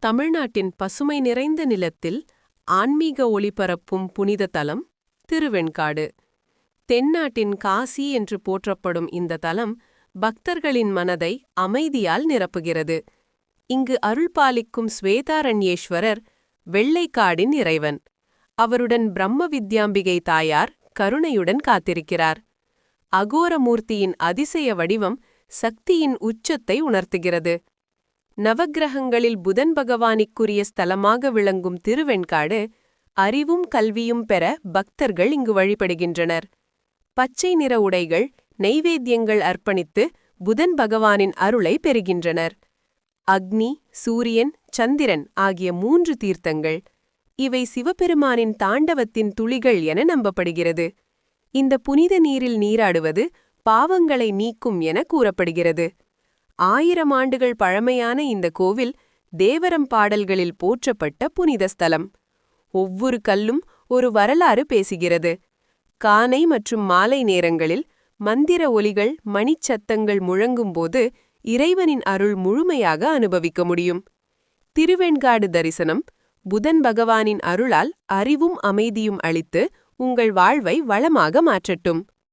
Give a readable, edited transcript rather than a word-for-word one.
தமிழ்நாட்டின் பசுமை நிறைந்த நிலத்தில் ஆன்மீக ஒளிபரப்பும் புனித தலம் திருவெண்காடு. தென்னாட்டின் காசி என்று போற்றப்படும் இந்த தலம் பக்தர்களின் மனதை அமைதியால் நிரப்புகிறது. இங்கு அருள்பாலிக்கும் ஸ்வேதாரண்யேஸ்வரர் வெள்ளைக்காடின் இறைவன். அவருடன் பிரம்ம வித்யாம்பிகை தாயார் கருணையுடன் காத்திருக்கிறார். அகோரமூர்த்தியின் அதிசய வடிவம் சக்தியின் உச்சத்தை உணர்த்துகிறது. நவக்கிரகங்களில் புதன் பகவானுக்குரிய ஸ்தலமாக விளங்கும் திருவெண்காடு அறிவும் கல்வியும் பெற பக்தர்கள் இங்கு வழிபடுகின்றனர். பச்சை நிற உடைகள், நெய்வேத்தியங்கள் அர்ப்பணித்து புதன் பகவானின் அருளை பெறுகின்றனர். அக்னி, சூரியன், சந்திரன் ஆகிய 3 தீர்த்தங்கள். இவை சிவபெருமானின் தாண்டவத்தின் துளிகள் என நம்பப்படுகிறது. இந்த புனித நீரில் நீராடுவது பாவங்களை நீக்கும் என கூறப்படுகிறது. 1000 ஆண்டுகள் பழமையான இந்த கோவில் தேவரம் பாடல்களில் போற்றப்பட்ட புனித ஸ்தலம். ஒவ்வொரு கல்லும் ஒரு வரலாறு பேசுகிறது. காலை மற்றும் மாலை நேரங்களில் மந்திர ஒலிகள், மணிச்சத்தங்கள் முழங்கும்போது இறைவனின் அருள் முழுமையாக அனுபவிக்க முடியும். திருவெண்காடு தரிசனம் புதன் பகவானின் அருளால் அறிவும் அமைதியும் அளித்து உங்கள் வாழ்வை வளமாக மாற்றட்டும்.